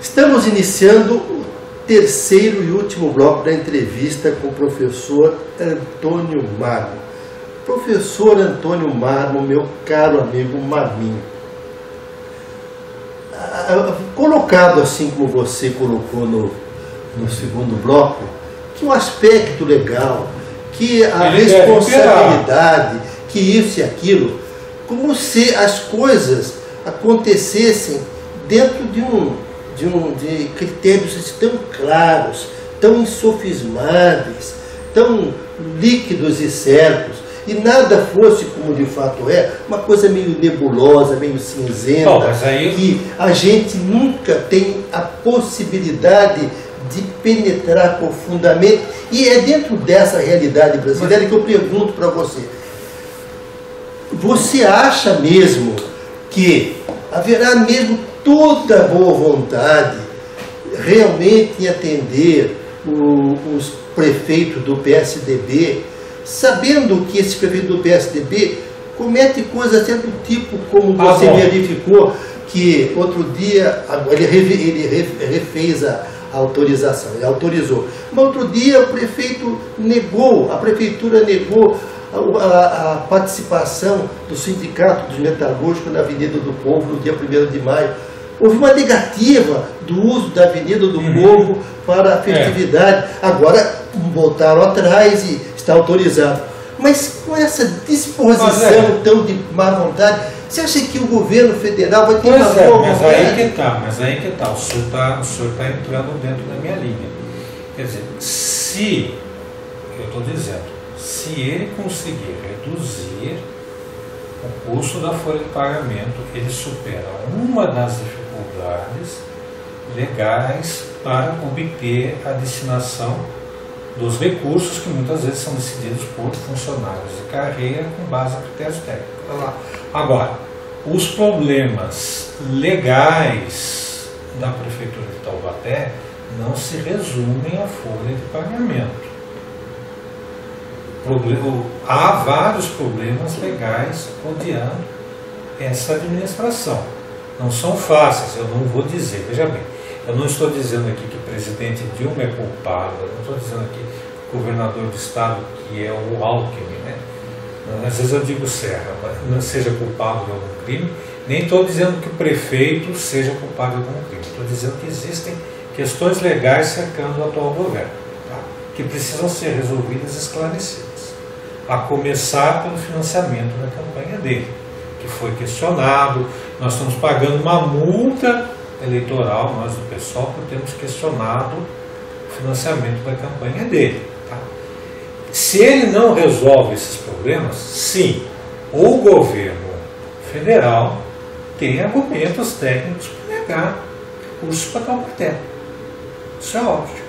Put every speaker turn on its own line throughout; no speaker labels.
Estamos iniciando o terceiro e último bloco da entrevista com o professor Antônio Marmo. Professor Antônio Marmo, meu caro amigo Marminho, colocado assim como você colocou no segundo bloco, que o aspecto legal, que a responsabilidade, que isso e aquilo, como se as coisas acontecessem dentro de critérios tão claros, tão insofismáveis, tão líquidos e certos, e nada fosse como de fato é, uma coisa meio nebulosa, meio cinzenta, que a gente nunca tem a possibilidade de penetrar profundamente. E é dentro dessa realidade brasileira que eu pergunto para você: você acha mesmo que haverá mesmo toda a boa vontade realmente em atender os prefeitos do PSDB, sabendo que esse prefeito do PSDB comete coisas até do tipo como você verificou, que outro dia ele refez a autorização, ele autorizou. Mas outro dia o prefeito negou, a prefeitura negou a participação do Sindicato dos Metalúrgicos na Avenida do Povo no dia 1º de maio. Houve uma negativa do uso da Avenida do Povo para a festividade. Agora voltaram atrás e está autorizado. Mas com essa disposição tão de má vontade, você acha que o governo federal vai ter uma boa vontade?
Mas aí que tá. O senhor está entrando dentro da minha linha. Quer dizer, se ele conseguir reduzir o custo da folha de pagamento, ele supera uma das dificuldades legais para obter a destinação dos recursos que muitas vezes são decididos por funcionários de carreira com base em critérios técnicos. Agora, os problemas legais da Prefeitura de Taubaté não se resumem à folha de pagamento. Há vários problemas legais rodeando essa administração. Não são fáceis, eu não vou dizer. Veja bem, eu não estou dizendo aqui que o presidente Dilma é culpado, eu não estou dizendo aqui que o governador do estado, que é o Alckmin, né? Às vezes eu digo Serra, não seja culpado de algum crime, nem estou dizendo que o prefeito seja culpado de algum crime. Estou dizendo que existem questões legais cercando o atual governo, tá? Que precisam ser resolvidas e esclarecidas. A começar pelo financiamento da campanha dele, que foi questionado. Nós estamos pagando uma multa eleitoral, nós do PSOL, por termos questionado o financiamento da campanha dele. Tá? Se ele não resolve esses problemas, sim, o governo federal tem argumentos técnicos para negar recursos para Taubaté. Isso é óbvio.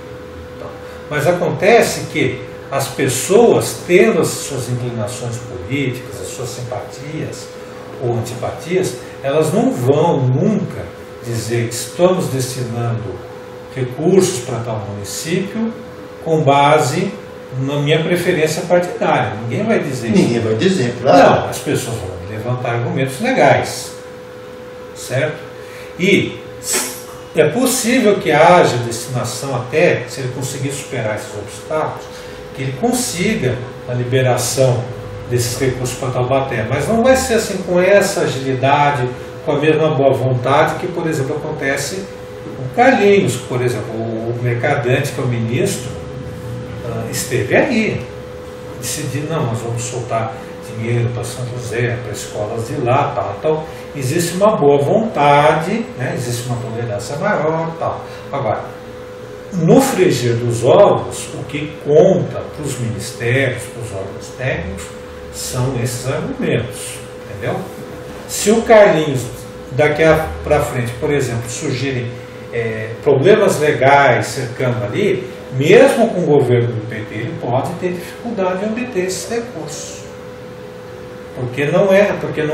Então, mas acontece que as pessoas, tendo as suas inclinações políticas, as suas simpatias ou antipatias, elas não vão nunca dizer que estamos destinando recursos para tal município com base na minha preferência partidária. Ninguém vai dizer isso.
Ninguém vai dizer, claro.
Não, as pessoas vão levantar argumentos legais, certo? E é possível que haja destinação até, se ele conseguir superar esses obstáculos, que ele consiga a liberação desses recursos para Taubaté, mas não vai ser assim com essa agilidade, com a mesma boa vontade que, por exemplo, acontece com Carlinhos, por exemplo, o Mercadante, que é o ministro, esteve aí, decidiu, não, nós vamos soltar dinheiro para São José, para escolas de lá, tal, tal. Existe uma boa vontade, né? Existe uma tolerância maior, tal. Agora, no frigir dos ovos, o que conta para os ministérios, para os órgãos técnicos, são esses argumentos, entendeu? Se o Carlinhos, daqui para frente, por exemplo, surgirem problemas legais cercando ali, mesmo com o governo do PT, ele pode ter dificuldade em obter esses recursos. Porque não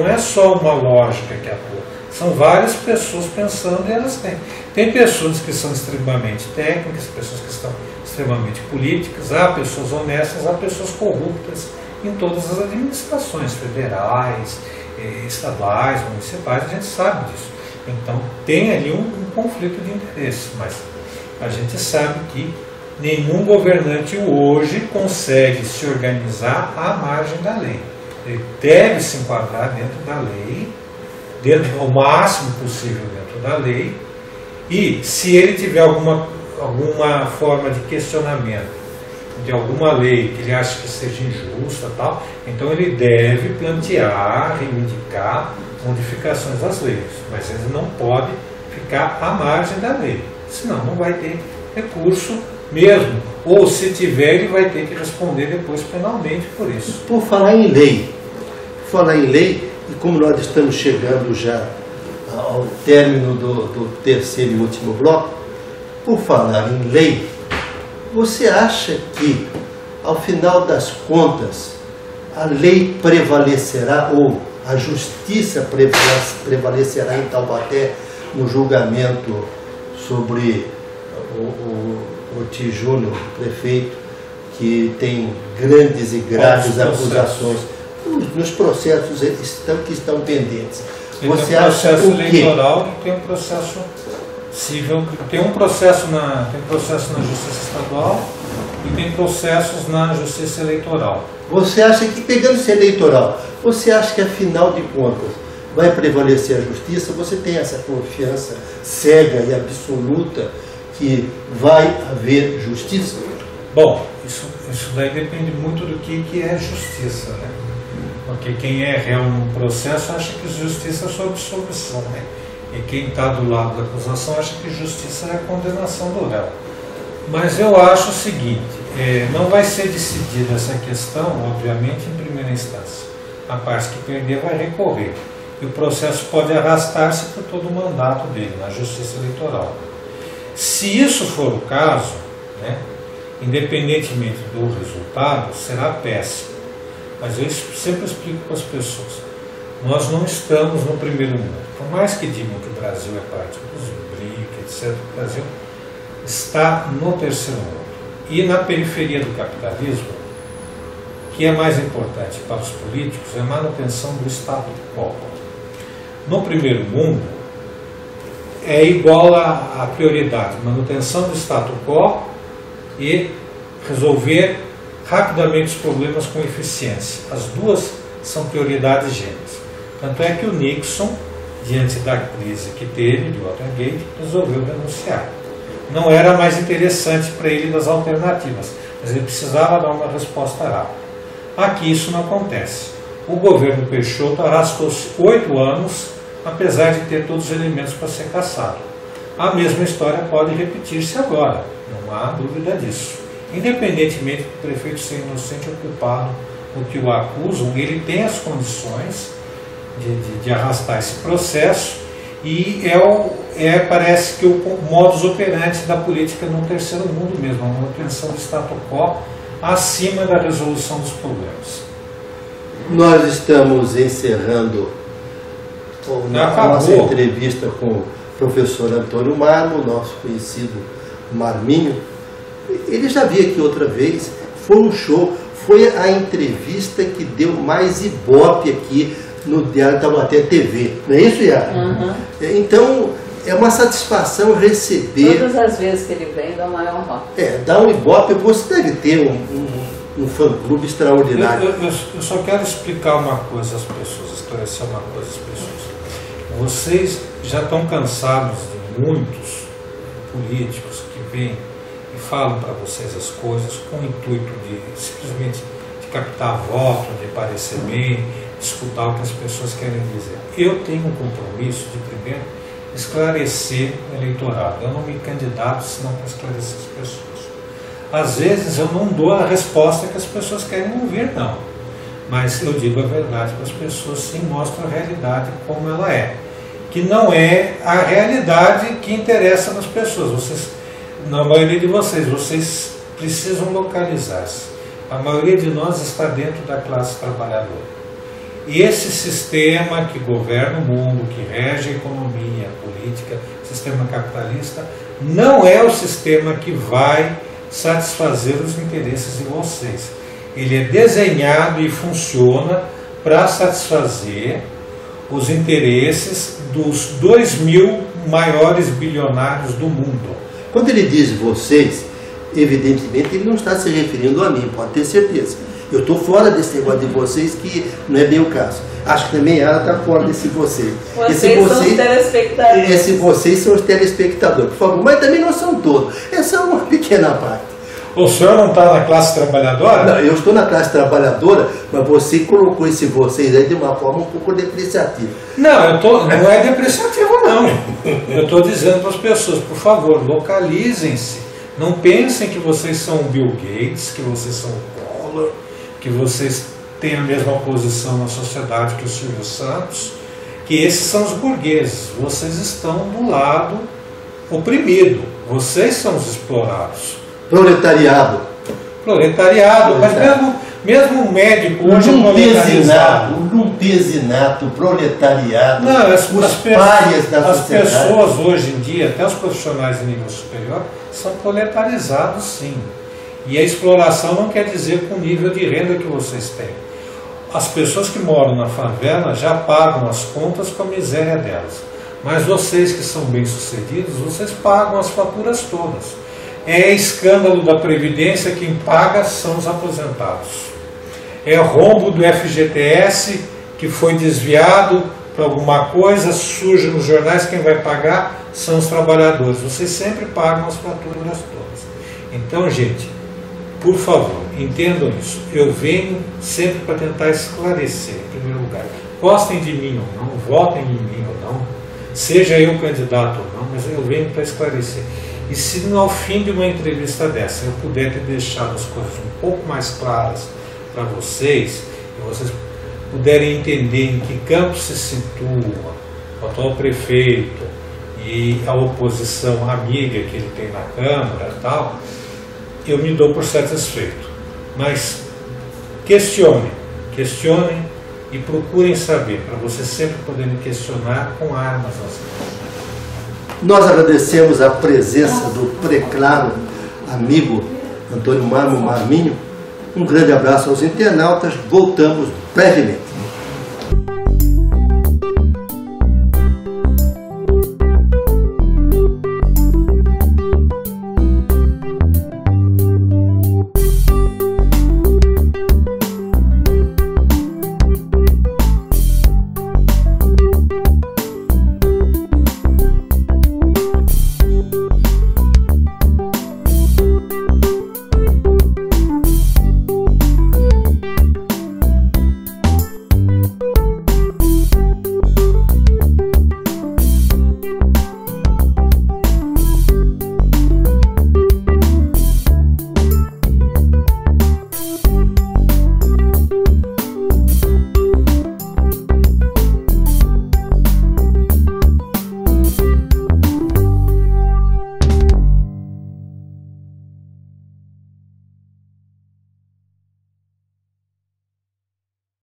é só uma lógica que atua. São várias pessoas pensando e elas têm. Tem pessoas que são extremamente técnicas, pessoas que estão extremamente políticas, há pessoas honestas, há pessoas corruptas em todas as administrações federais, estaduais, municipais, a gente sabe disso. Então tem ali um conflito de interesse, mas a gente sabe que nenhum governante hoje consegue se organizar à margem da lei. Ele deve se enquadrar dentro da lei, dentro ao máximo possível dentro da lei, e se ele tiver alguma forma de questionamento de alguma lei que ele acha que seja injusta, tal, então ele deve plantear, reivindicar modificações das leis, mas ele não pode ficar à margem da lei, senão não vai ter recurso mesmo, ou se tiver ele vai ter que responder depois penalmente por isso.
Por falar em lei, e como nós estamos chegando já ao término do terceiro e último bloco, por falar em lei, você acha que, ao final das contas, a lei prevalecerá, ou a justiça prevalecerá em Taubaté no julgamento sobre o Tijúnior, prefeito, que tem grandes e graves acusações nos processos que estão pendentes?
Você acha o quê? Tem um processo eleitoral e tem um processo civil, tem um processo na Justiça Estadual e tem processos na Justiça Eleitoral.
Você acha que, pegando esse eleitoral, você acha que, afinal de contas, vai prevalecer a justiça? Você tem essa confiança cega e absoluta que vai haver justiça?
Bom, isso daí depende muito do que é justiça, né? Porque quem é réu num processo acha que justiça é sua absolvição, né? E quem está do lado da acusação acha que justiça é a condenação do réu. Mas eu acho o seguinte, não vai ser decidida essa questão, obviamente, em primeira instância. A parte que perder vai recorrer. E o processo pode arrastar-se por todo o mandato dele, na Justiça Eleitoral. Se isso for o caso, né, independentemente do resultado, será péssimo. Mas eu sempre explico para as pessoas. Nós não estamos no primeiro mundo. Por mais que digam que o Brasil é parte dos BRIC, etc., o Brasil está no terceiro mundo. E na periferia do capitalismo, o que é mais importante para os políticos é a manutenção do status quo. No primeiro mundo, é igual a prioridade, manutenção do status quo e resolver rapidamente os problemas com eficiência. As duas são prioridades gêmeas. Tanto é que o Nixon, diante da crise que teve do Watergate, resolveu renunciar. Não era mais interessante para ele das alternativas, mas ele precisava dar uma resposta rápida. Aqui isso não acontece. O governo Peixoto arrastou-se 8 anos, apesar de ter todos os elementos para ser cassado. A mesma história pode repetir-se agora, não há dúvida disso. Independentemente do prefeito ser inocente ou culpado, o que o acusam, ele tem as condições de arrastar esse processo e parece que o modus operandi da política no terceiro mundo mesmo, a manutenção do status quo acima da resolução dos problemas.
Nós estamos encerrando a nossa entrevista com o professor Antônio Marmo, nosso conhecido Marminho. Ele já veio aqui outra vez, foi um show, foi a entrevista que deu mais ibope aqui no Diário Taubaté TV, não é isso, Yara?
Uhum.
Então, é uma satisfação receber...
Todas as vezes que ele vem, dá uma honra.
Dá um ibope, você deve ter um fã-clube extraordinário.
Eu só quero explicar uma coisa às pessoas, esclarecer uma coisa às pessoas. Vocês já estão cansados de muitos políticos que vêm e falam para vocês as coisas com o intuito de simplesmente de captar voto, de parecer bem, de escutar o que as pessoas querem dizer. Eu tenho um compromisso de, primeiro, esclarecer o eleitorado. Eu não me candidato senão para esclarecer as pessoas. Às vezes eu não dou a resposta que as pessoas querem ouvir, não. Mas eu digo a verdade para as pessoas, sim, mostro a realidade como ela é. Que não é a realidade que interessa nas pessoas. Vocês, na maioria de vocês precisam localizar-se. A maioria de nós está dentro da classe trabalhadora. E esse sistema que governa o mundo, que rege a economia, a política, o sistema capitalista, não é o sistema que vai satisfazer os interesses de vocês. Ele é desenhado e funciona para satisfazer os interesses dos 2.000 maiores bilionários do mundo.
Quando ele diz vocês, evidentemente ele não está se referindo a mim, pode ter certeza. Eu estou fora desse negócio de vocês, que não é bem o caso. Acho que também ela está fora desse vocês.
Vocês são os telespectadores.
Esse vocês são os telespectadores, por favor. Mas também não são todos. Essa é uma pequena parte.
O senhor não está na classe trabalhadora?
Não, eu estou na classe trabalhadora, mas você colocou esse vocês aí de uma forma um pouco depreciativa.
Não, não é depreciativo, não. Eu estou dizendo para as pessoas, por favor, localizem-se. Não pensem que vocês são o Bill Gates, que vocês são o Collor, que vocês têm a mesma posição na sociedade que o Silvio Santos, que esses são os burgueses. Vocês estão do lado oprimido. Vocês são os explorados.
Proletariado.
Proletariado, mas mesmo um médico hoje é proletarizado.
Lumpesinato, proletariado,
Não,
os párias da
as
sociedade.
pessoas hoje em dia, até os profissionais de nível superior, são proletarizados sim. E a exploração não quer dizer com o nível de renda que vocês têm. As pessoas que moram na favela já pagam as contas com a miséria delas. Mas vocês que são bem-sucedidos, vocês pagam as faturas todas. É escândalo da Previdência, quem paga são os aposentados. É rombo do FGTS que foi desviado para alguma coisa, surge nos jornais, quem vai pagar são os trabalhadores. Vocês sempre pagam as faturas todas. Então, gente, por favor, entendam isso. Eu venho sempre para tentar esclarecer, em primeiro lugar. Gostem de mim ou não, votem em mim ou não, seja eu candidato ou não, mas eu venho para esclarecer. E se ao fim de uma entrevista dessa eu puder ter deixado as coisas um pouco mais claras para vocês, e vocês puderem entender em que campo se situa o atual prefeito e a oposição amiga que ele tem na Câmara e tal, eu me dou por satisfeito. Mas questionem e procurem saber, para vocês sempre poderem questionar com armas nas mãos.
Nós agradecemos a presença do preclaro amigo Antônio Marmo Marminho. Um grande abraço aos internautas. Voltamos brevemente.